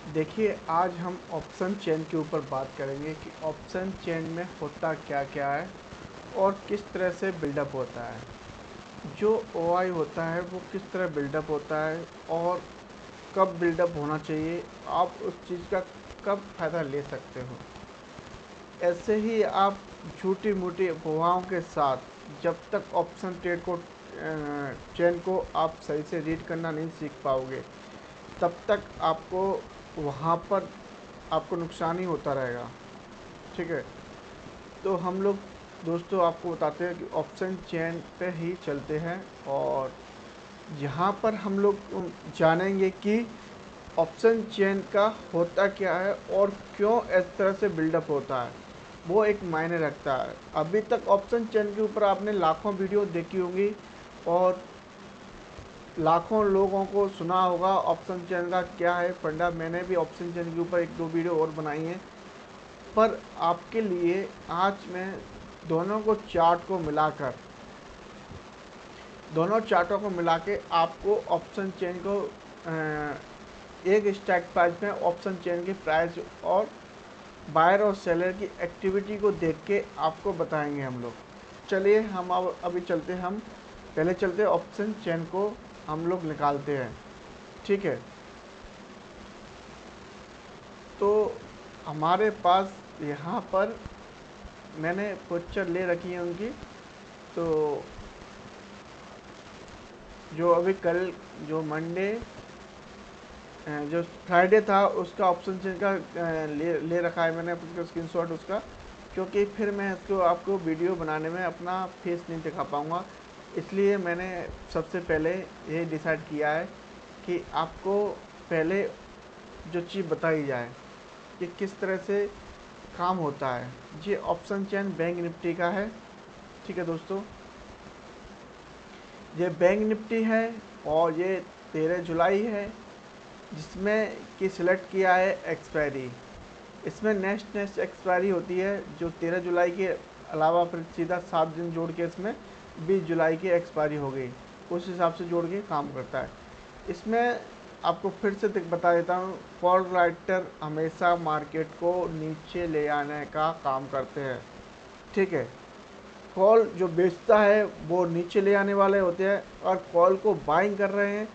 देखिए, आज हम ऑप्शन चेन के ऊपर बात करेंगे कि ऑप्शन चेन में होता क्या क्या है और किस तरह से बिल्डअप होता है। जो ओआई होता है वो किस तरह बिल्डअप होता है और कब बिल्डअप होना चाहिए, आप उस चीज़ का कब फ़ायदा ले सकते हो। ऐसे ही आप झूठी मूठी अफवाहों के साथ जब तक ऑप्शन ट्रेड को चेन को आप सही से रीड करना नहीं सीख पाओगे, तब तक आपको वहाँ पर आपको नुकसान ही होता रहेगा। ठीक है, तो हम लोग दोस्तों आपको बताते हैं कि ऑप्शन चेन पे ही चलते हैं और यहाँ पर हम लोग जानेंगे कि ऑप्शन चेन का होता क्या है और क्यों इस तरह से बिल्डअप होता है, वो एक मायने रखता है। अभी तक ऑप्शन चेन के ऊपर आपने लाखों वीडियो देखी होंगी और लाखों लोगों को सुना होगा ऑप्शन चेन का क्या है फंडा। मैंने भी ऑप्शन चेन के ऊपर एक दो वीडियो और बनाई हैं, पर आपके लिए आज मैं दोनों को चार्ट को मिलाकर दोनों चार्टों को मिला के आपको ऑप्शन चेन को एक स्ट्राइक प्राइस में ऑप्शन चेन की प्राइस और बायर और सेलर की एक्टिविटी को देख के आपको बताएंगे हम लोग। चलिए हम अब अभी चलते हैं, हम पहले चलते हैं ऑप्शन चेन को हम लोग निकालते हैं। ठीक है, तो हमारे पास यहाँ पर मैंने पिक्चर ले रखी है उनकी। तो जो अभी कल जो मंडे जो फ्राइडे था उसका ऑप्शन चेन का ले रखा है मैंने अपना स्क्रीनशॉट उसका, क्योंकि फिर मैं इसको आपको वीडियो बनाने में अपना फेस नहीं दिखा पाऊँगा। इसलिए मैंने सबसे पहले ये डिसाइड किया है कि आपको पहले जो चीज़ बताई जाए कि किस तरह से काम होता है। ये ऑप्शन चेन बैंक निफ्टी का है। ठीक है दोस्तों, ये बैंक निफ्टी है और ये 13 जुलाई है, जिसमें कि सिलेक्ट किया है एक्सपायरी। इसमें नेक्स्ट एक्सपायरी होती है जो 13 जुलाई के अलावा फिर सीधा 7 दिन जोड़ के इसमें 20 जुलाई की एक्सपायरी हो गई, उस हिसाब से जोड़ के काम करता है। इसमें आपको फिर से बता देता हूँ, कॉल राइटर हमेशा मार्केट को नीचे ले आने का काम करते हैं। ठीक है, कॉल जो बेचता है वो नीचे ले आने वाले होते हैं और कॉल को बाइंग कर रहे हैं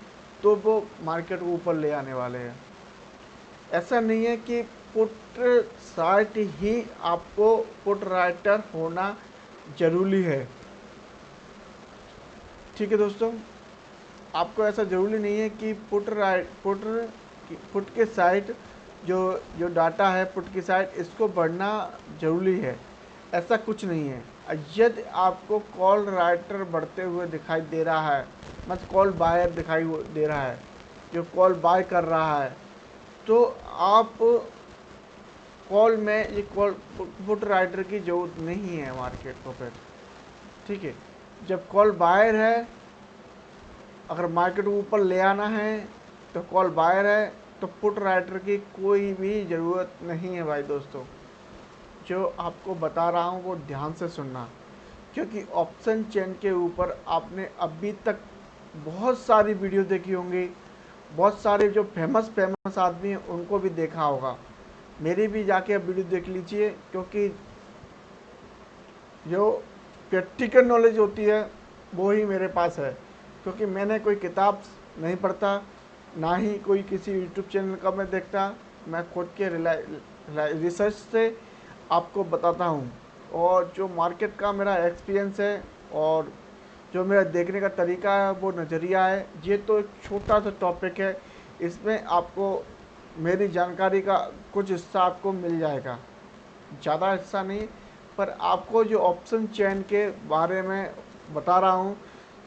तो वो मार्केट को ऊपर ले आने वाले हैं। ऐसा नहीं है कि पुट साइट ही आपको पुट राइटर होना जरूरी है। ठीक है दोस्तों, आपको ऐसा ज़रूरी नहीं है कि पुट के साइड जो जो डाटा है पुट की साइड इसको बढ़ना ज़रूरी है, ऐसा कुछ नहीं है। यदि आपको कॉल राइटर बढ़ते हुए दिखाई दे रहा है, मतलब कॉल बायर दिखाई दे रहा है जो कॉल बाय कर रहा है, तो आप कॉल में ये कॉल पुट राइटर की ज़रूरत नहीं है मार्केट को फिर। ठीक है, जब कॉल बायर है, अगर मार्केट को ऊपर ले आना है तो कॉल बायर है, तो पुट राइटर की कोई भी ज़रूरत नहीं है भाई दोस्तों। जो आपको बता रहा हूँ वो ध्यान से सुनना, क्योंकि ऑप्शन चेन के ऊपर आपने अभी तक बहुत सारी वीडियो देखी होंगी, बहुत सारे जो फेमस आदमी हैं उनको भी देखा होगा। मेरी भी जाके अब वीडियो देख लीजिए, क्योंकि जो प्रैक्टिकल नॉलेज होती है वो ही मेरे पास है। क्योंकि मैंने कोई किताब नहीं पढ़ता, ना ही कोई किसी यूट्यूब चैनल का मैं देखता, मैं खुद के रिसर्च से आपको बताता हूँ। और जो मार्केट का मेरा एक्सपीरियंस है और जो मेरा देखने का तरीका है वो नज़रिया है। ये तो एक छोटा सा टॉपिक है, इसमें आपको मेरी जानकारी का कुछ हिस्सा आपको मिल जाएगा, ज़्यादा हिस्सा नहीं। पर आपको जो ऑप्शन चेन के बारे में बता रहा हूँ,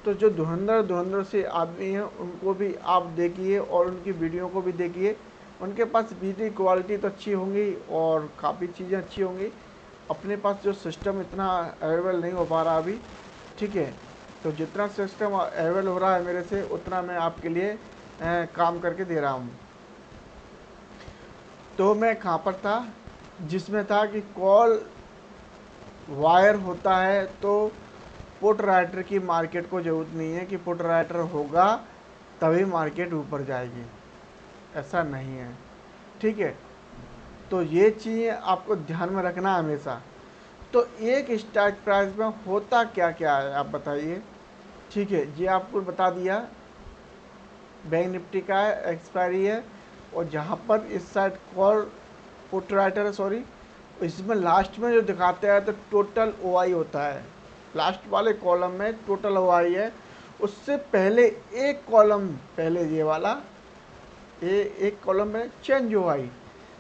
तो जो धुरंधर से आदमी हैं उनको भी आप देखिए और उनकी वीडियो को भी देखिए। उनके पास वीडियो क्वालिटी तो अच्छी होंगी और काफ़ी चीज़ें अच्छी होंगी। अपने पास जो सिस्टम इतना अवेलेबल नहीं हो पा रहा अभी। ठीक है, तो जितना सिस्टम अवेलेबल हो रहा है मेरे से, उतना मैं आपके लिए काम करके दे रहा हूँ। तो मैं कहाँ पर था, जिसमें था कि कॉल वायर होता है तो पुट राइटर की मार्केट को ज़रूरत नहीं है कि पुट राइटर होगा तभी मार्केट ऊपर जाएगी, ऐसा नहीं है। ठीक है, तो ये चीज़ें आपको ध्यान में रखना है हमेशा। तो एक स्ट्राइक प्राइस में होता क्या क्या है आप बताइए। ठीक है, ये आपको बता दिया, बैंक निफ्टी का एक्सपायरी है, और जहाँ पर इस साइड कॉल पुट राइटर है, सॉरी, इसमें लास्ट में जो दिखाते हैं तो टोटल ओआई होता है, लास्ट वाले कॉलम में टोटल ओआई है। उससे पहले एक कॉलम पहले ये वाला एक कॉलम में चेंज ओआई,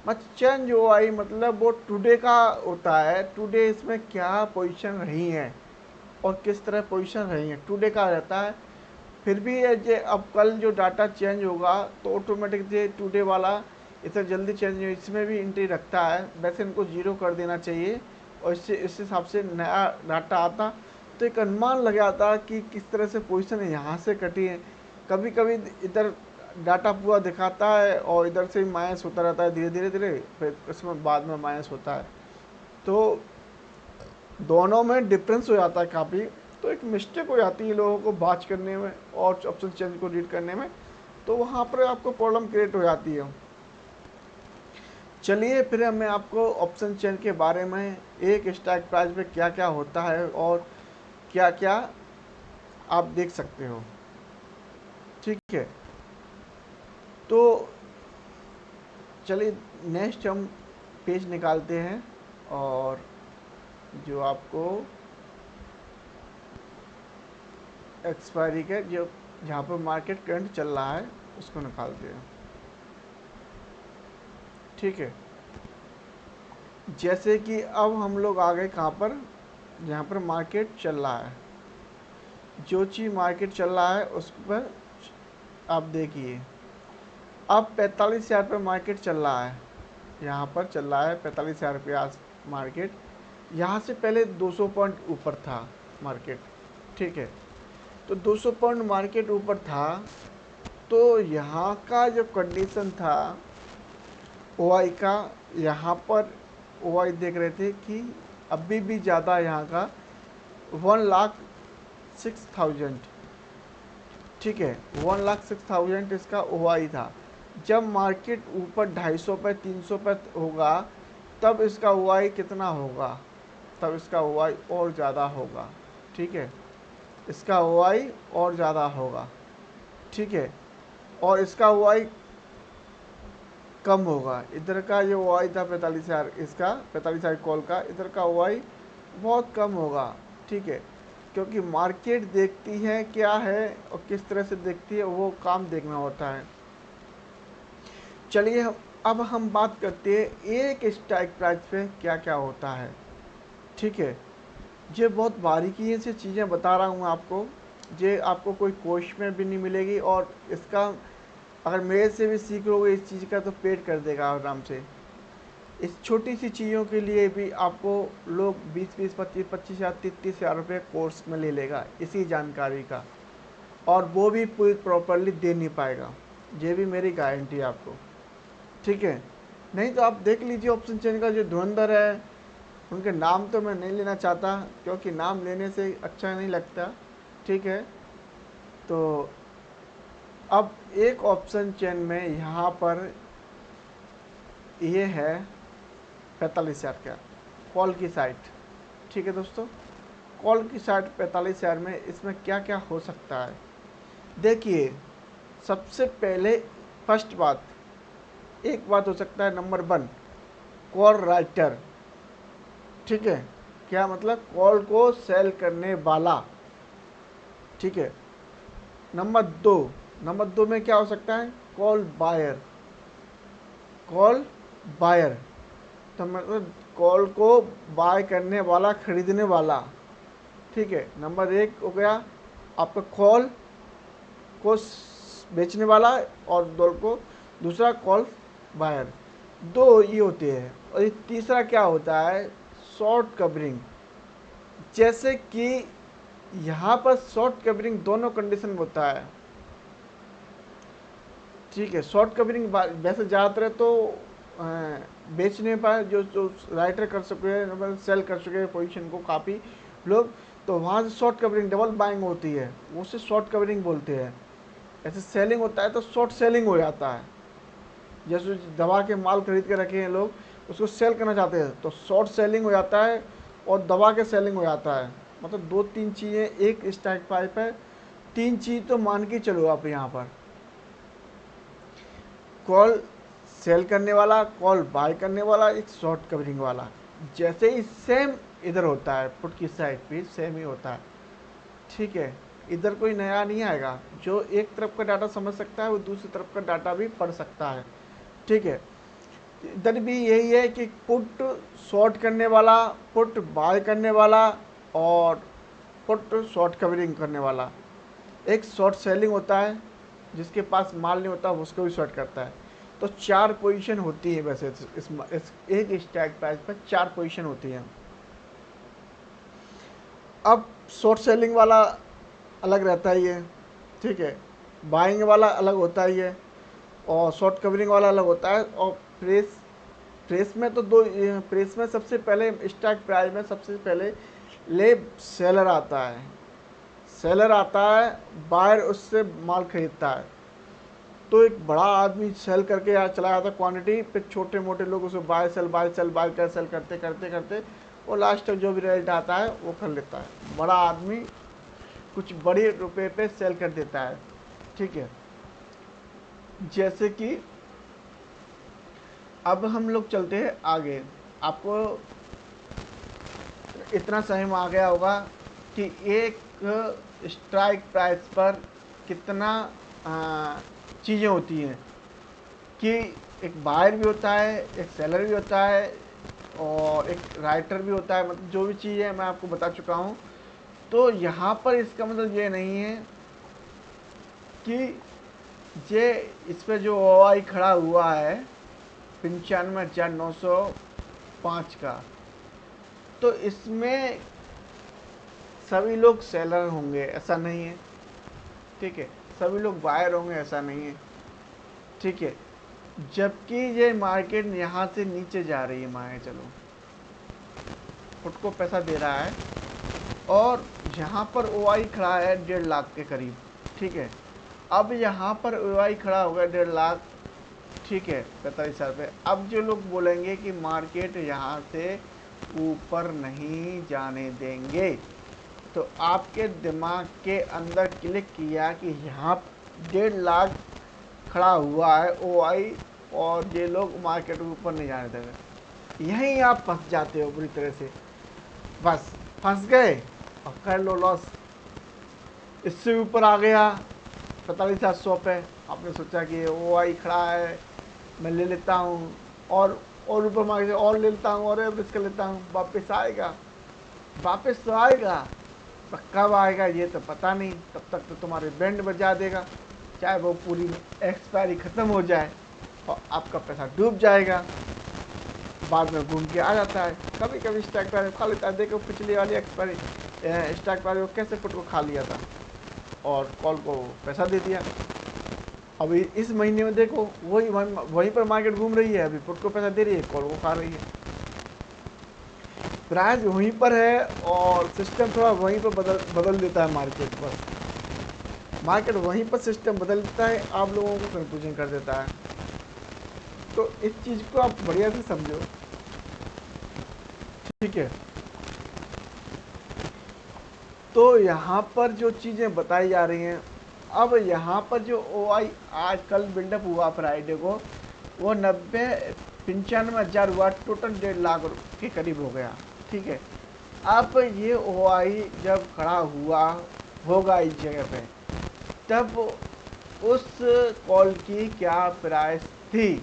मतलब चेंज ओआई मतलब वो टुडे का होता है, टुडे इसमें क्या पोजीशन रही है और किस तरह पोजीशन रही है, टुडे का रहता है। फिर भी ये अब कल जो डाटा चेंज होगा तो ऑटोमेटिक ये टुडे वाला इतना जल्दी चेंज नहीं, इसमें भी एंट्री रखता है। वैसे इनको जीरो कर देना चाहिए, और इससे इस हिसाब से नया डाटा आता तो एक अनुमान लग जाता कि किस तरह से पोजीशन यहाँ से कटी है। कभी कभी इधर डाटा पूरा दिखाता है और इधर से माइनस होता रहता है धीरे धीरे धीरे, फिर इसमें बाद में माइनस होता है, तो दोनों में डिफरेंस हो जाता है काफ़ी। तो एक मिस्टेक हो जाती है लोगों को बात करने में और ऑप्शन चेंज को रीड करने में, तो वहाँ पर आपको प्रॉब्लम क्रिएट हो जाती है। चलिए फिर मैं आपको ऑप्शन चेंज के बारे में, एक स्ट्राइक प्राइस में क्या क्या होता है और क्या क्या आप देख सकते हो। ठीक है, तो चलिए नेक्स्ट हम पेज निकालते हैं, और जो आपको एक्सपायरी के जो जहाँ पर मार्केट करंट चल रहा है उसको निकालते हैं। ठीक है, जैसे कि अब हम लोग आ गए कहाँ पर, जहाँ पर मार्केट चल रहा है, जो चीज़ मार्केट चल रहा है उस पर आप देखिए। अब 45,000 पर मार्केट चल रहा है, यहाँ पर चल रहा है 45,000 रुपया मार्केट। यहाँ से पहले 200 पॉइंट ऊपर था मार्केट। ठीक है, तो 200 पॉइंट मार्केट ऊपर था, तो यहाँ का जो कंडीशन था ओआई का, यहाँ पर ओआई देख रहे थे कि अभी भी ज़्यादा यहाँ का 1,06,000। ठीक है, 1,06,000 इसका ओआई था। जब मार्केट ऊपर 250 पे 300 पे होगा तब इसका ओआई कितना होगा, तब इसका ओआई और ज़्यादा होगा। ठीक है, इसका ओआई और ज़्यादा होगा। ठीक है, और इसका ओआई कम होगा। इधर का जो ओआई था 45,000, इसका 45,000 कॉल का, इधर का ओआई बहुत कम होगा। ठीक है, क्योंकि मार्केट देखती है क्या है और किस तरह से देखती है, वो काम देखना होता है। चलिए अब हम बात करते हैं एक स्ट्राइक प्राइस पे क्या क्या होता है। ठीक है, ये बहुत बारीकी से चीज़ें बता रहा हूँ आपको, ये आपको कोई कोर्स में भी नहीं मिलेगी, और इसका अगर मेरे से भी सीख लोगे इस चीज़ का तो पेड कर देगा आराम से। इस छोटी सी चीज़ों के लिए भी आपको लोग 20-20, 25-25,000, 30,000 रुपये कोर्स में ले लेगा इसी जानकारी का, और वो भी पूरी प्रॉपरली दे नहीं पाएगा, ये भी मेरी गारंटी है आपको। ठीक है, नहीं तो आप देख लीजिए ऑप्शन चेंज का जो धुरंधर है, उनके नाम तो मैं नहीं लेना चाहता क्योंकि नाम लेने से अच्छा नहीं लगता। ठीक है, तो अब एक ऑप्शन चेन में यहाँ पर ये है 45,000 का कॉल की साइट। ठीक है दोस्तों, कॉल की साइट 45,000 में इसमें क्या क्या हो सकता है देखिए। सबसे पहले फर्स्ट बात, एक बात हो सकता है नंबर 1, कॉल राइटर। ठीक है, क्या मतलब, कॉल को सेल करने वाला। ठीक है, नंबर 2 में क्या हो सकता है, कॉल बायर। कॉल बायर तो मतलब कॉल को बाय करने वाला, खरीदने वाला। ठीक है, नंबर 1 हो गया आपका कॉल को बेचने वाला, और दूसरा कॉल बायर। 2 ये होते हैं, और ये तीसरा क्या होता है, शॉर्ट कवरिंग। जैसे कि यहाँ पर शॉर्ट कवरिंग दोनों कंडीशन होता है। ठीक है, शॉर्ट कवरिंग वैसे ज़्यादातर तो बेचने पर जो राइटर कर सके, मतलब सेल कर सके पोजीशन को काफ़ी लोग, तो वहाँ से शॉर्ट कवरिंग डबल बाइंग होती है, उसे शॉर्ट कवरिंग बोलते हैं। ऐसे सेलिंग होता है तो शॉर्ट सेलिंग हो जाता है। जैसे दवा के माल खरीद के रखे हैं लोग, उसको सेल करना चाहते हैं तो शॉर्ट सेलिंग हो जाता है और दबा के सेलिंग हो जाता है। मतलब दो तीन चीज़ें एक स्ट्राइक प्राइस है, तीन चीज़ तो मान के चलो आप यहाँ पर, कॉल सेल करने वाला, कॉल बाय करने वाला, एक शॉर्ट कवरिंग वाला। जैसे ही सेम इधर होता है, पुट की साइड भी सेम ही होता है, ठीक है। इधर कोई नया नहीं आएगा, जो एक तरफ का डाटा समझ सकता है वो दूसरी तरफ का डाटा भी पढ़ सकता है, ठीक है। इधर भी यही है कि पुट शॉर्ट करने वाला, पुट बाय करने वाला और पुट शॉर्ट कवरिंग करने वाला। एक शॉर्ट सेलिंग होता है, जिसके पास माल नहीं होता उसको भी शॉर्ट करता है। तो चार पोजीशन होती है वैसे इस एक स्ट्राइक प्राइस पर चार पोजीशन होती है। अब शॉर्ट सेलिंग वाला अलग रहता ही है, ठीक है, बाइंग वाला अलग होता ही है और शॉर्ट कवरिंग वाला अलग होता है। और प्रेस में तो दो, प्रेस में सबसे पहले स्ट्राइक प्राइस में सबसे पहले ले सेलर आता है, सेलर आता है, बायर उससे माल खरीदता है। तो एक बड़ा आदमी सेल करके चला जाता है क्वांटिटी, फिर छोटे मोटे लोग उसको buy sell buy sell buy कर सेल करते करते करते वो लास्ट तक जो भी रिजल्ट आता है वो कर लेता है। बड़ा आदमी कुछ बड़े रुपए पे सेल कर देता है, ठीक है। जैसे कि अब हम लोग चलते हैं आगे। आपको इतना समझ में आ गया होगा कि एक स्ट्राइक प्राइस पर कितना चीज़ें होती हैं, कि एक बायर भी होता है, एक सेलर भी होता है और एक राइटर भी होता है। मतलब जो भी चीज़ है मैं आपको बता चुका हूँ। तो यहाँ पर इसका मतलब ये नहीं है कि ये इस पर जो ओआई खड़ा हुआ है 95,905 का, तो इसमें सभी लोग सेलर होंगे ऐसा नहीं है, ठीक है, सभी लोग बायर होंगे ऐसा नहीं है, ठीक है। जबकि ये मार्केट यहाँ से नीचे जा रही है, मान के चलो खुद को पैसा दे रहा है और यहाँ पर ओआई खड़ा है 1.5 लाख के करीब, ठीक है। अब यहाँ पर ओआई खड़ा होगा 1.5 लाख, ठीक है, 45,000 रुपये। अब जो लोग बोलेंगे कि मार्केट यहाँ से ऊपर नहीं जाने देंगे, तो आपके दिमाग के अंदर क्लिक किया कि यहाँ 1.5 लाख खड़ा हुआ है ओआई और ये लोग मार्केट ऊपर नहीं जाने देंगे। यहीं आप फंस जाते हो बुरी तरह से, बस फंस गए और कर लो लॉस। इससे ऊपर आ गया 45,700 पे, आपने सोचा कि ओआई खड़ा है मैं ले लेता हूँ और ऊपर मार्केट और ले लेता हूँ और एवरेज कर लेता हूँ, वापस आएगा, वापस तो आएगा, पर कब आएगा ये तो पता नहीं। तब तक तो तुम्हारे बैंड बजा देगा, चाहे वो पूरी एक्सपायरी ख़त्म हो जाए और आपका पैसा डूब जाएगा। बाद में घूम के आ जाता है। कभी कभी स्टॉक प्राइस खा लेता है। देखो पिछली वाली एक्सपायरी स्टॉक प्राइस को कैसे पुट को खा लिया था और कॉल को पैसा दे दिया। अभी इस महीने में देखो वहीं पर मार्केट घूम रही है, अभी पुट को पैसा दे रही है, कॉल को खा रही है। प्राइस वहीं पर है और सिस्टम थोड़ा वहीं पर बदल देता है मार्केट पर। मार्केट वहीं पर सिस्टम बदल देता है, आप लोगों को कंफ्यूजन कर देता है। तो इस चीज़ को आप बढ़िया से समझो, ठीक है। तो यहाँ पर जो चीज़ें बताई जा रही हैं, अब यहाँ पर जो ओआई आज कल बिल्डअप हुआ फ्राइडे को, वो 95,95,000 हुआ, टोटल 1.5 लाख के करीब हो गया, ठीक है। अब ये ओआई जब खड़ा हुआ होगा इस जगह पे, तब उस कॉल की क्या प्राइस थी,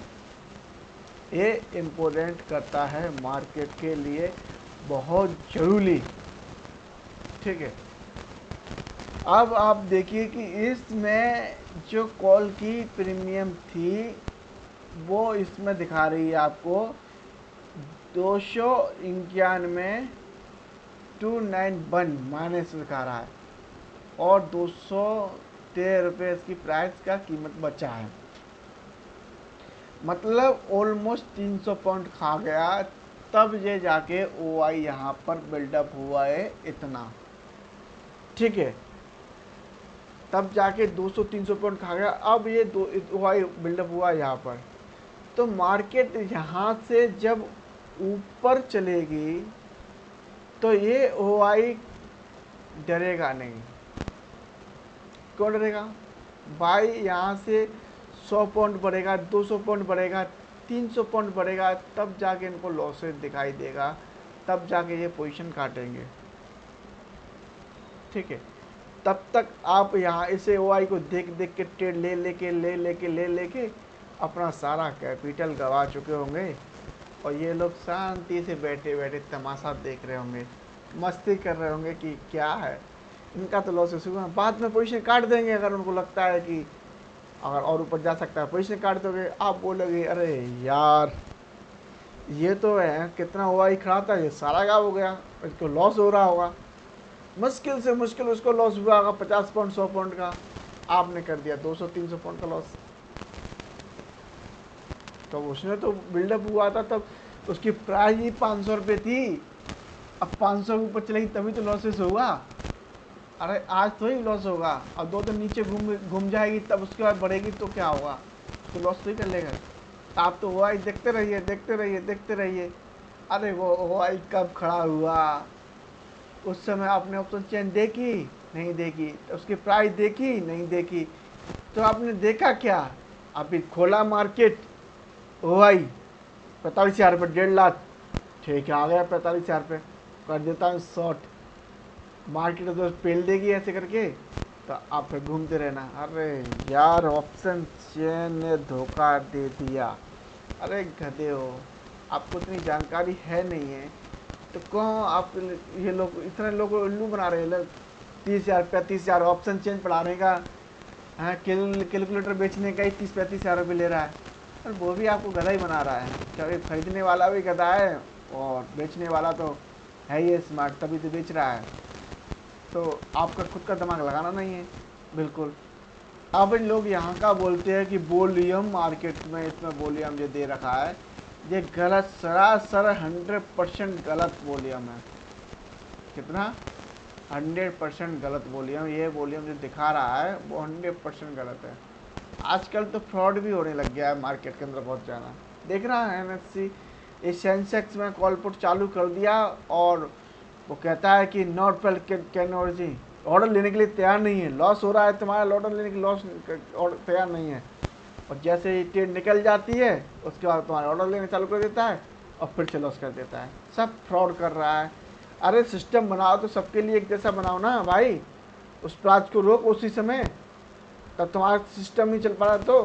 ये इम्पोर्टेंट करता है मार्केट के लिए, बहुत ज़रूरी, ठीक है। अब आप देखिए कि इसमें जो कॉल की प्रीमियम थी वो इसमें दिखा रही है आपको 291 291 माइनस दिखा रहा है और 213 रुपये इसकी प्राइस का कीमत बचा है। मतलब ऑलमोस्ट 300 पॉइंट खा गया, तब ये जाके ओआई यहाँ पर बिल्डअप हुआ है इतना, ठीक है। तब जाके 200-300 पॉइंट खा गया। अब ये ओआई बिल्डअप हुआ यहाँ पर, तो मार्केट यहाँ से जब ऊपर चलेगी तो ये OI डरेगा नहीं। क्यों डरेगा भाई? यहाँ से 100 पॉइंट बढ़ेगा, 200 पॉइंट बढ़ेगा, 300 पॉइंट बढ़ेगा, तब जाके इनको लॉसेस दिखाई देगा, तब जाके ये पोजीशन काटेंगे। ठीक है, तब तक आप यहाँ इसे OI को देख देख के ट्रेड ले लेके अपना सारा कैपिटल गवा चुके होंगे, और ये लोग शांति से बैठे बैठे तमाशा देख रहे होंगे, मस्ती कर रहे होंगे कि क्या है, इनका तो लॉसेस हुआ। बाद में पोजीशन काट देंगे अगर उनको लगता है कि अगर और ऊपर जा सकता है, पोजीशन काट दोगे। आप बोलोगे अरे यार ये तो है कितना OI खड़ा था, ये सारा गायब हो गया, इसको लॉस हो रहा होगा। मुश्किल से मुश्किल उसको लॉस हुआ होगा 50 पॉइंट 100 पॉइंट का, आपने कर दिया 200-300 पॉइंट का लॉस। तो उसने तो बिल्डअप हुआ था तब उसकी प्राइस ही 500 रुपये थी, अब 500 के ऊपर चलेगी तभी तो लॉसेस होगा। अरे आज तो ही लॉस होगा, अब 2 दिन नीचे घूम जाएगी तब उसके बाद बढ़ेगी तो क्या होगा, उसको लॉस तो ही कर लेगा। आप तो OI देखते रहिए। अरे वो OI कब खड़ा हुआ, उस समय आपने ऑप्शन चेन देखी नहीं देखी, तो उसकी प्राइस देखी नहीं देखी, तो आपने देखा क्या? अभी खोला मार्केट OI 45,000 रुपये, 1.5 लाख, ठीक है आ गया 45,000 रुपये, कर देता हूँ शॉर्ट। मार्केट तो पेल देगी ऐसे करके, तो आप फिर घूमते रहना। अरे यार ऑप्शन चेन ने धोखा दे दिया। अरे गधे हो, आपको इतनी जानकारी है नहीं है तो क्यों आप ये लोग इतने लोग उल्लू बना रहे हैं। लोग 30,000 35,000 ऑप्शन चेंज पढ़ा रहे का, हाँ कैलकुलेटर बेचने का ही 30-35,000 रुपये ले रहा है, और वो भी आपको गधा ही बना रहा है, क्योंकि खरीदने वाला भी गधा है और बेचने वाला तो है ही स्मार्ट, तभी तो बेच रहा है। तो आपका खुद का दिमाग लगाना नहीं है बिल्कुल। अब इन लोग यहाँ का बोलते हैं कि वॉल्यूम मार्केट में इसमें वॉल्यूम ये दे रखा है, ये गलत, सरासर 100% गलत वॉल्यूम है। कितना? 100% गलत वॉल्यूम। ये वॉल्यूम जो दिखा रहा है वो 100% गलत है। आजकल तो फ्रॉड भी होने लग गया है मार्केट के अंदर बहुत ज़्यादा। देख रहा है NSE इस सेंसेक्स में कॉल पुट चालू कर दिया और वो कहता है कि नॉट पेल कैनोलॉजी ऑर्डर लेने के लिए तैयार नहीं है, लॉस हो रहा है तुम्हारा, ऑर्डर लेने के लॉस तैयार नहीं है। और जैसे ही ट्रेड निकल जाती है उसके बाद तुम्हारा ऑर्डर लेना चालू कर देता है और फिर से लॉस कर देता है। सब फ्रॉड कर रहा है। अरे सिस्टम बनाओ तो सबके लिए एक जैसा बनाओ ना भाई, उस प्राइस को रोक उसी समय, तब तुम्हारा सिस्टम नहीं चल पा रहा। तो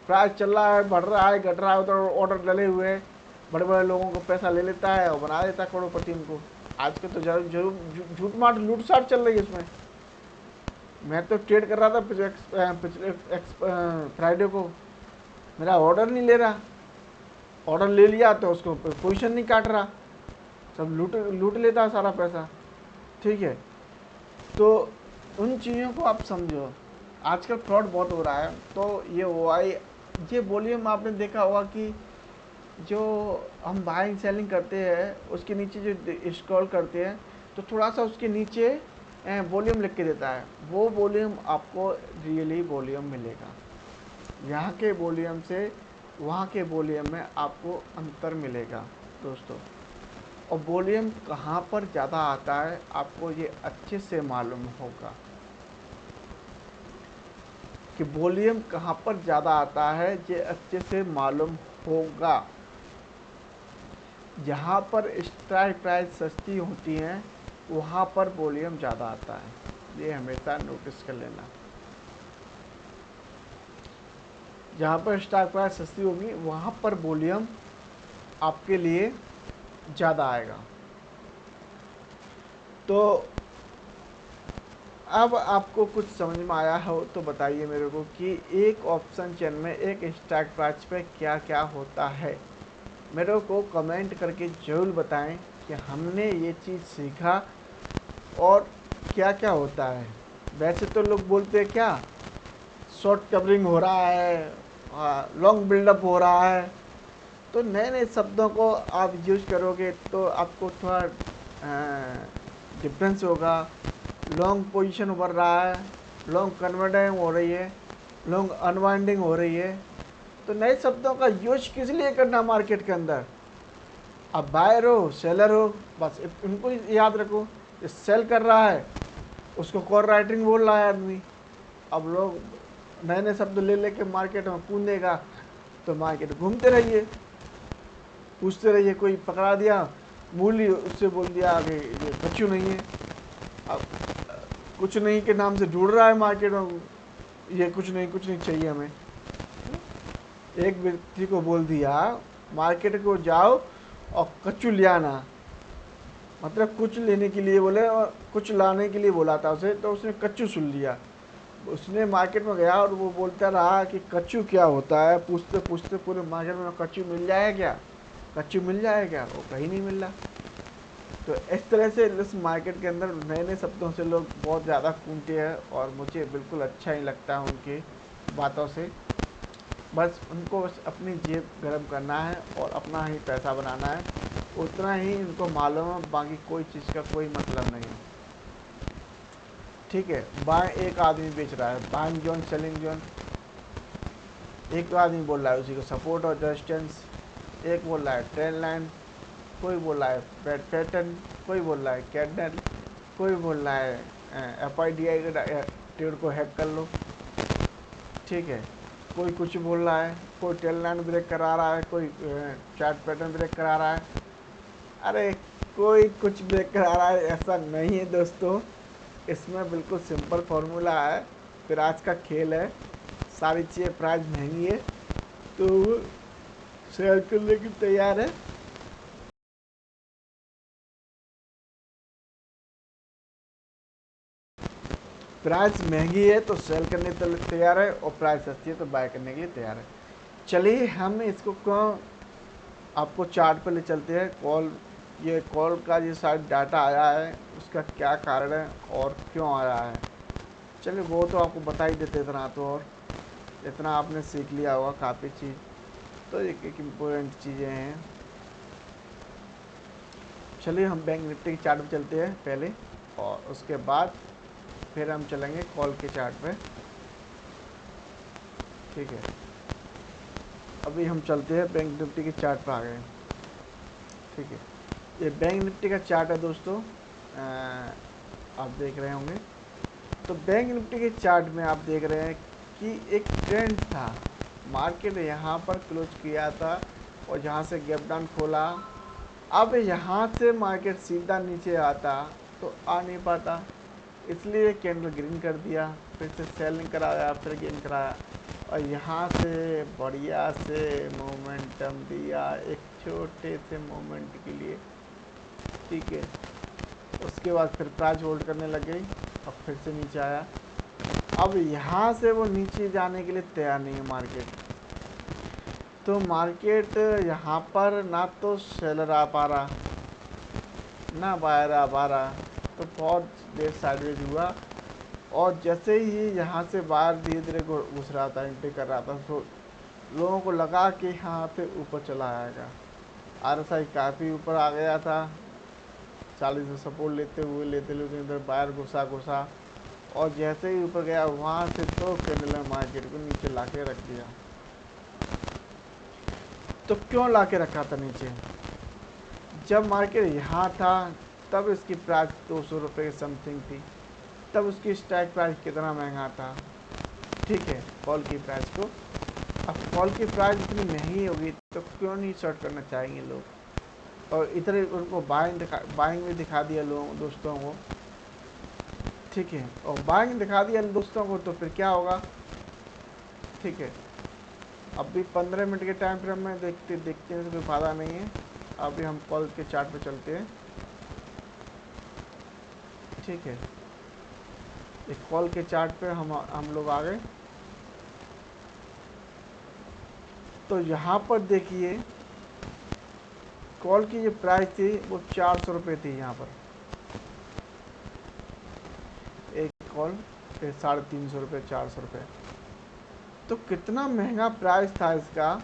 प्राइस चल रहा है, बढ़ रहा है, घट रहा है, उधर ऑर्डर डले हुए हैं, बड़े बड़े लोगों को पैसा ले लेता है और बना देता है करोड़पति उनको। आज के तो जरूर झूठ मार लूट साट चल रही है इसमें। मैं तो ट्रेड कर रहा था पिछले फ्राइडे को, मेरा ऑर्डर नहीं ले रहा, ऑर्डर ले लिया तो उसको पोजीशन नहीं काट रहा, सब लूट लेता है सारा पैसा। ठीक है, तो उन चीज़ों को आप समझो। आजकल फ्रॉड बहुत हो रहा है। तो ये OI, ये वॉल्यूम आपने देखा होगा कि जो हम बाइंग सेलिंग करते हैं उसके नीचे जो स्क्रॉल करते हैं तो थोड़ा सा उसके नीचे वॉल्यूम लिख के देता है, वो वॉल्यूम आपको रियली वॉल्यूम मिलेगा। यहाँ के वॉल्यूम से वहाँ के वॉल्यूम में आपको अंतर मिलेगा दोस्तों। और वॉल्यूम कहाँ पर ज़्यादा आता है आपको ये अच्छे से मालूम होगा कि वॉल्यूम कहाँ पर ज़्यादा आता है, ये अच्छे से मालूम होगा। जहाँ पर स्ट्राइक प्राइस सस्ती होती हैं वहाँ पर वॉल्यूम ज़्यादा आता है, ये हमेशा नोटिस कर लेना। जहाँ पर स्टॉक प्राइस सस्ती होगी वहाँ पर वॉल्यूम आपके लिए ज़्यादा आएगा। तो अब आपको कुछ समझ में आया हो तो बताइए मेरे को कि एक ऑप्शन चेन में एक स्टॉक प्राइस पे क्या क्या होता है। मेरे को कमेंट करके ज़रूर बताएं कि हमने ये चीज़ सीखा और क्या क्या होता है। वैसे तो लोग बोलते हैं क्या, शॉर्ट कवरिंग हो रहा है, लॉन्ग बिल्डअप हो रहा है, तो नए नए शब्दों को आप यूज करोगे तो आपको थोड़ा डिफरेंस होगा। लॉन्ग पोजीशन बढ़ रहा है, लॉन्ग कन्वर्टिंग हो रही है, लॉन्ग अनवाइंडिंग हो रही है, तो नए शब्दों का यूज किस लिए करना मार्केट के अंदर? अब बायर हो सेलर हो, बस उनको याद रखो। जो सेल कर रहा है उसको कॉल राइटिंग बोल रहा है आदमी। अब लोग नए नए शब्द ले लेके मार्केट में कूदेगा, तो मार्केट घूमते रहिए, पूछते रहिए। कोई पकड़ा दिया मूली, उससे बोल दिया आगे ये कच्चू नहीं है। अब कुछ नहीं के नाम से ढूंढ रहा है मार्केट में, ये कुछ नहीं चाहिए हमें। एक व्यक्ति को बोल दिया मार्केट को जाओ और कच्चू ले आना, मतलब कुछ लेने के लिए बोले और कुछ लाने के लिए बोला था उसे, तो उसने कच्चू सुन लिया। उसने मार्केट में गया और वो बोलता रहा कि कच्चू क्या होता है, पूछते पूछते पूरे मार्केट में कच्चू मिल जाए क्या, कच्चू मिल जाए क्या, वो कहीं नहीं मिल रहा। तो इस तरह से इस मार्केट के अंदर नए नए शब्दों से लोग बहुत ज़्यादा कूदते हैं, और मुझे बिल्कुल अच्छा ही लगता है उनकी बातों से। बस उनको बस अपनी जेब गर्म करना है और अपना ही पैसा बनाना है, उतना ही उनको मालूम है, बाकी कोई चीज़ का कोई मतलब नहीं है। ठीक है, बाय एक आदमी बेच रहा है, बाइंग जोन सेलिंग जोन, एक आदमी बोल रहा है उसी को सपोर्ट और रेजिस्टेंस, एक बोल रहा है ट्रेंड लाइन, कोई बोल रहा है बैड पैटर्न, कोई बोल रहा है कैंडल, कोई बोल रहा है FIDI के ट्रेड को हैक कर लो। ठीक है, कोई कुछ बोल रहा है, कोई टेल लाइन ब्रेक करा रहा है, कोई चार्ट पैटर्न ब्रेक करा रहा है। अरे कोई कुछ ब्रेक करा रहा है ऐसा नहीं है दोस्तों, इसमें बिल्कुल सिंपल फार्मूला है। फिर आज का खेल है, सारी चीज़ें प्राइस महंगी है तो शेयर करने की तैयार है। प्राइस महंगी है तो सेल करने के लिए तैयार है, और प्राइस सस्ती है तो बाय करने के लिए तैयार है। चलिए हम इसको आपको चार्ट पर ले चलते हैं। ये कॉल का ये सारा डाटा आया है, उसका क्या कारण है और क्यों आया है, चलिए वो तो आपको बता ही देते इतना तो, और इतना आपने सीख लिया होगा काफ़ी चीज़। तो एक एक इम्पोर्टेंट चीज़ें हैं। चलिए हम बैंक निफ्टी के चार्ट पे चलते हैं पहले, और उसके बाद फिर हम चलेंगे कॉल के चार्ट पे। ठीक है, अभी हम चलते हैं बैंक निफ्टी के चार्ट पे आ गए। ठीक है, ये बैंक निफ्टी का चार्ट है दोस्तों, आप देख रहे होंगे। तो बैंक निफ्टी के चार्ट में आप देख रहे हैं कि एक ट्रेंड था, मार्केट यहाँ पर क्लोज किया था और यहाँ से गैप डाउन खोला। अब यहाँ से मार्केट सीधा नीचे आता तो आ नहीं पाता, इसलिए कैंडल ग्रीन कर दिया, फिर से सेलिंग कराया, फिर गेन कराया, और यहाँ से बढ़िया से मोमेंटम दिया एक छोटे से मोमेंट के लिए। ठीक है, उसके बाद फिर प्राइस होल्ड करने लग गई और फिर से नीचे आया। अब यहाँ से वो नीचे जाने के लिए तैयार नहीं है मार्केट, तो मार्केट यहाँ पर ना तो सेलर आ पा रहा ना बायर आ पा रहा, तो बहुत देर साइडवेज हुआ। और जैसे ही यहाँ से बाहर धीरे धीरे घुस रहा था, एंट्री कर रहा था, तो लोगों को लगा कि यहाँ पे ऊपर चला आएगा। RSI काफ़ी ऊपर आ गया था, 40 से सपोर्ट लेते लेते इधर बाहर घुसा, और जैसे ही ऊपर गया वहाँ से तो कैंडल मार्केट को नीचे ला के रख दिया। तो क्यों ला के रखा था नीचे? जब मार्केट यहाँ था तब इसकी प्राइस 200 रुपये की समथिंग थी, तब उसकी स्ट्राइक प्राइस कितना महंगा था। ठीक है, कॉल की प्राइस को, अब कॉल की प्राइस इतनी महंगी होगी तो क्यों नहीं शॉर्ट करना चाहेंगे लोग, और इधर उनको बाइंग भी दिखा दिया लोगों दोस्तों को। ठीक है, और बाइंग दिखा दिया दोस्तों को तो फिर क्या होगा। ठीक है, अभी 15 मिनट के टाइम फ्रेम में देखते हैं तो कोई फ़ायदा नहीं है। अभी हम कॉल के चार्ट पे चलते हैं। ठीक है, एक कॉल के चार्ट पे हम लोग आ गए। तो यहाँ पर देखिए कॉल की जो प्राइस थी वो 400 रुपये थी। यहाँ पर एक कॉल फिर 350 रुपये, 400 रुपये, तो कितना महंगा प्राइस था इसका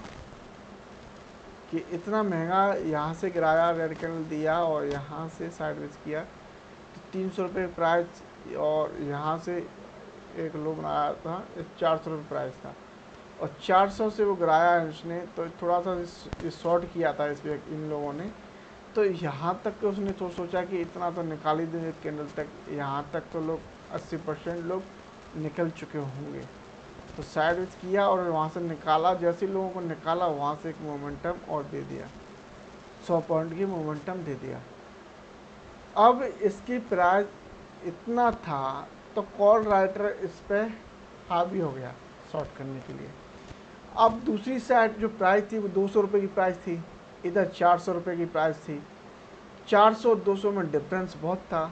कि इतना महंगा। यहाँ से गिराया, रेड कैंडल दिया और यहाँ से साइडवेज किया, तो 300 रुपये प्राइस, और यहाँ से एक लोग बनाया था 400 रुपये प्राइस था, और 400 से वो गिराया है उसने, तो थोड़ा सा शॉर्ट किया था इस पे इन लोगों ने। तो यहाँ तक कि उसने तो सोचा कि इतना तो निकाल ही देंगे कैंडल तक, यहाँ तक तो लोग 80% लोग निकल चुके होंगे। तो साइडवेज किया और वहाँ से निकाला, जैसे लोगों को निकाला वहाँ से एक मोमेंटम और दे दिया, 100 पॉइंट की मोमेंटम दे दिया। अब इसकी प्राइस इतना था तो कॉल राइटर इस पर हावी हो गया शॉर्ट करने के लिए। अब दूसरी साइड जो प्राइस थी वो 200 रुपये की प्राइस थी, इधर 400 रुपये की प्राइस थी। 400 और 200 में डिफरेंस बहुत था,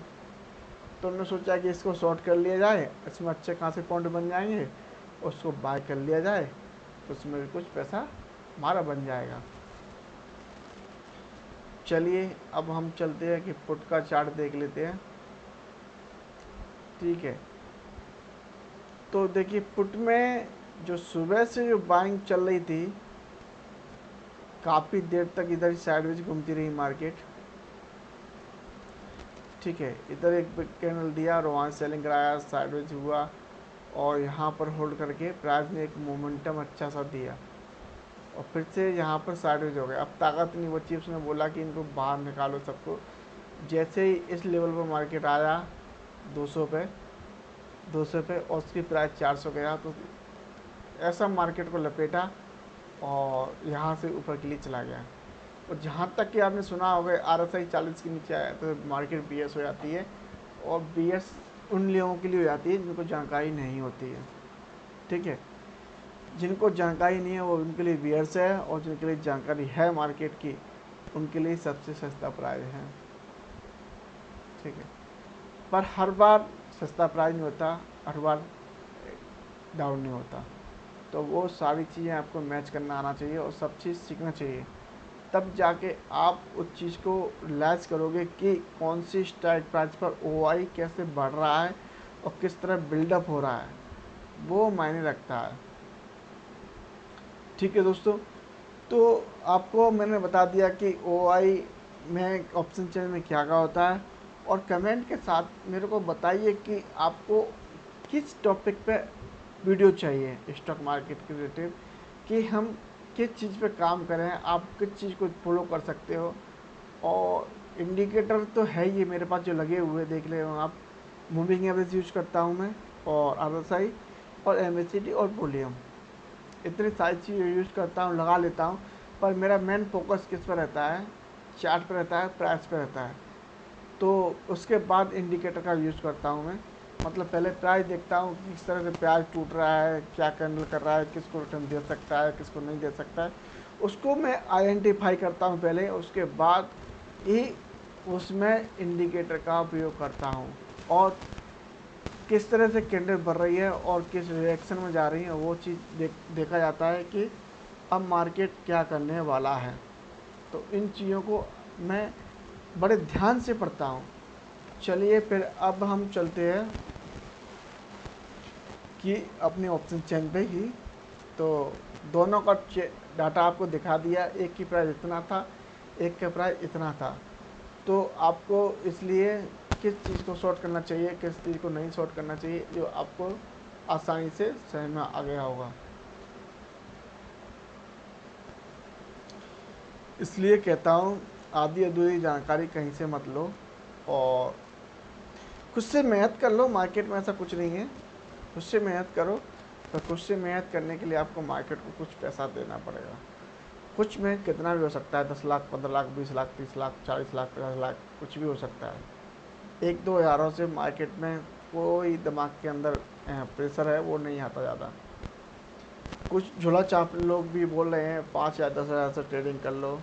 तो हमने सोचा कि इसको शॉर्ट कर लिया जाए, इसमें अच्छे खासे पॉइंट बन जाएंगे, उसको बाय कर लिया जाए, तो उसमें भी कुछ पैसा हमारा बन जाएगा। चलिए अब हम चलते हैं कि पुट का चार्ट देख लेते हैं। ठीक है, तो देखिए पुट में जो सुबह से जो बाइंग चल रही थी, काफ़ी देर तक इधर साइडवेज घूमती रही मार्केट। ठीक है, इधर एक कैंडल दिया और वहाँ सेलिंग कराया, साइडवेज हुआ और यहाँ पर होल्ड करके प्राइस ने एक मोमेंटम अच्छा सा दिया और फिर से यहाँ पर साइडवेज हो गया। अब ताकत नहीं बची, उसने बोला कि इनको बाहर निकालो सबको। जैसे ही इस लेवल पर मार्केट आया 200 पे और उसकी प्राइस 400 गया, तो ऐसा मार्केट को लपेटा और यहाँ से ऊपर के लिए चला गया। और जहाँ तक कि आपने सुना होगा RSI 40 के नीचे आया तो मार्केट BS हो जाती है, और BS उन लोगों के लिए हो जाती है जिनको जानकारी नहीं होती है। ठीक है, जिनको जानकारी नहीं है वो उनके लिए BS है, और जिनके लिए जानकारी है मार्केट की उनके लिए सबसे सस्ता प्राइस है। ठीक है, पर हर बार सस्ता प्राइस नहीं होता, हर बार डाउन नहीं होता। तो वो सारी चीज़ें आपको मैच करना आना चाहिए और सब चीज़ सीखना चाहिए, तब जाके आप उस चीज़ को रियलाइज़ करोगे कि कौन सी स्ट्राइक प्राइस पर OI कैसे बढ़ रहा है और किस तरह बिल्डअप हो रहा है, वो मायने रखता है। ठीक है दोस्तों, तो आपको मैंने बता दिया कि OI में ऑप्शन चेन में क्या क्या होता है, और कमेंट के साथ मेरे को बताइए कि आपको किस टॉपिक पे वीडियो चाहिए स्टॉक मार्केट के रिलेटेड, कि हम किस चीज़ पे काम करें, आप किस चीज़ को फॉलो कर सकते हो। और इंडिकेटर तो है ये मेरे पास जो लगे हुए देख ले आप, मूविंग एवरेज यूज करता हूँ मैं, और RSI और MACD और वॉल्यूम, इतनी सारी चीज़ यूज करता हूँ, लगा लेता हूँ। पर मेरा मेन फोकस किस पर रहता है, चार्ट पर रहता है, प्राइस पर रहता है। तो उसके बाद इंडिकेटर का यूज़ करता हूँ मैं, मतलब पहले प्राइस देखता हूँ कि किस तरह से प्राइस टूट रहा है, क्या कैंडल कर रहा है, किसको रिटर्न दे सकता है, किसको नहीं दे सकता है, उसको मैं आइडेंटिफाई करता हूँ पहले। उसके बाद ही उसमें इंडिकेटर का उपयोग करता हूँ, और किस तरह से कैंडल बढ़ रही है और किस रिएक्शन में जा रही है, वो चीज़ देखा जाता है कि अब मार्केट क्या करने वाला है। तो इन चीज़ों को मैं बड़े ध्यान से पढ़ता हूँ। चलिए फिर अब हम चलते हैं कि अपने ऑप्शन चेन पे ही, तो दोनों का डाटा आपको दिखा दिया, एक की प्राइस इतना था, एक का प्राइस इतना था। तो आपको इसलिए किस चीज़ को शॉर्ट करना चाहिए, किस चीज़ को नहीं शॉर्ट करना चाहिए, जो आपको आसानी से समझ में आ गया होगा। इसलिए कहता हूँ आधी अधूरी जानकारी कहीं से मत लो, और खुद से मेहनत कर लो। मार्केट में ऐसा कुछ नहीं है, खुद से मेहनत करो। तो खुद से मेहनत करने के लिए आपको मार्केट को कुछ पैसा देना पड़ेगा। कुछ में कितना भी हो सकता है, 10 लाख, 15 लाख, 20 लाख, 30 लाख, 40 लाख, 50 लाख, कुछ भी हो सकता है। 1-2 हज़ारों से मार्केट में कोई दिमाग के अंदर प्रेशर है वो नहीं आता ज़्यादा। कुछ झोला चाप लोग भी बोल रहे हैं 5 या 10 हज़ार से ट्रेडिंग कर लो।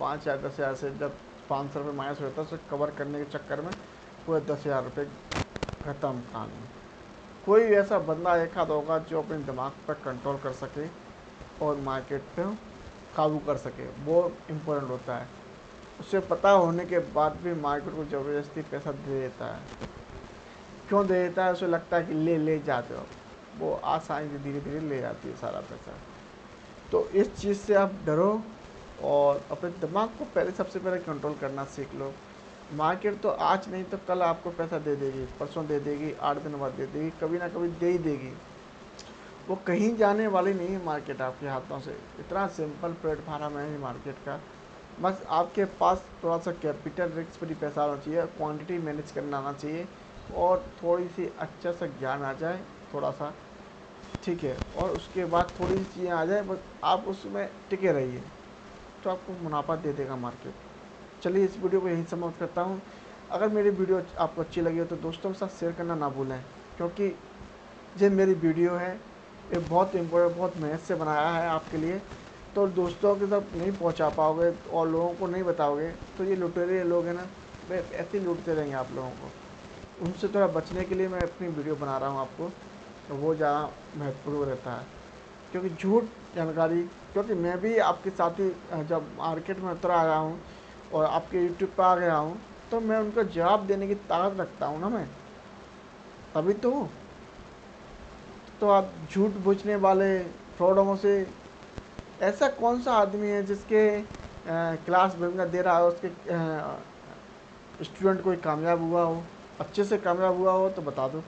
5 या 10 हज़ार से जब 500 रुपये माइनस होता है, उसे कवर करने के चक्कर में पूरे 10 हज़ार रुपये ख़त्म कहानी। कोई ऐसा बंदा एक आध होगा जो अपने दिमाग पर कंट्रोल कर सके और मार्केट पे काबू कर सके, वो इम्पोर्टेंट होता है। उसे पता होने के बाद भी मार्केट को ज़बरदस्ती पैसा दे देता है। क्यों दे देता है? उसे लगता है कि ले ले जाते हो, वो आसानी से धीरे धीरे ले जाती है सारा पैसा। तो इस चीज़ से आप डरो और अपने दिमाग को पहले, सबसे पहले कंट्रोल करना सीख लो। मार्केट तो आज नहीं तो कल आपको पैसा दे देगी, परसों दे देगी, 8 दिन बाद दे देगी, कभी ना कभी दे ही देगी। वो कहीं जाने वाली नहीं है मार्केट आपके हाथों से। इतना सिंपल प्लेटफार्म है ये मार्केट का। बस आपके पास थोड़ा सा कैपिटल रिस्क फ्री पैसा आना चाहिए, क्वांटिटी मैनेज करना आना चाहिए, और थोड़ी सी अच्छा सा ज्ञान आ जाए थोड़ा सा, ठीक है, और उसके बाद थोड़ी सी चीज़ें आ जाए, बस आप उसमें टिके रहिए, तो आपको मुनाफा दे देगा मार्केट। चलिए इस वीडियो को यहीं समाप्त करता हूँ। अगर मेरी वीडियो आपको अच्छी लगी हो तो दोस्तों के साथ शेयर करना ना भूलें, क्योंकि ये मेरी वीडियो है, ये बहुत इम्पोर्टेंट, बहुत मेहनत से बनाया है आपके लिए। तो दोस्तों के साथ नहीं पहुंचा पाओगे और लोगों को नहीं बताओगे तो ये लुटेरे लोग हैं ना, वे ऐसे ही लूटते रहेंगे आप लोगों को। उनसे थोड़ा बचने के लिए मैं अपनी वीडियो बना रहा हूँ आपको, तो वो ज़्यादा महत्वपूर्ण रहता है, क्योंकि झूठ जानकारी, क्योंकि मैं भी आपके साथ ही जब मार्केट में उतर आया हूँ और आपके यूट्यूब पर आ गया हूँ, तो मैं उनका जवाब देने की ताकत रखता हूँ ना मैं, तभी तो हूँ। तो आप झूठ पूछने वाले फ्रॉडों से, ऐसा कौन सा आदमी है जिसके क्लास में दे रहा है उसके स्टूडेंट कोई कामयाब हुआ हो, अच्छे से कामयाब हुआ हो तो बता दो,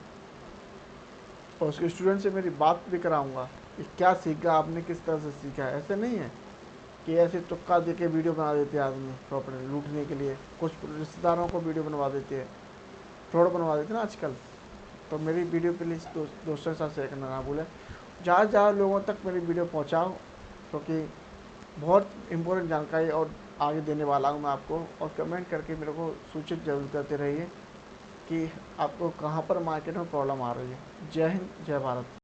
और उसके स्टूडेंट से मेरी बात भी कराऊंगा कि क्या सीखा आपने, किस तरह से सीखा है। ऐसे नहीं है कि ऐसे तुक्का दे के वीडियो बना देते हैं आदमी प्रॉपर्टी लूटने के लिए, कुछ रिश्तेदारों को वीडियो बनवा देते हैं, फ्रॉड बनवा देते हैं ना आजकल। तो मेरी वीडियो प्लीज़ दोस्तों के साथ शेयर करना ना भूलें, ज़्यादा से ज़्यादा लोगों तक मेरी वीडियो पहुँचाओ, क्योंकि बहुत इम्पोर्टेंट जानकारी और आगे देने वाला हूँ मैं आपको। और कमेंट करके मेरे को सूचित जरूर करते रहिए कि आपको कहाँ पर मार्केट में प्रॉब्लम आ रही है। जय हिंद, जय भारत।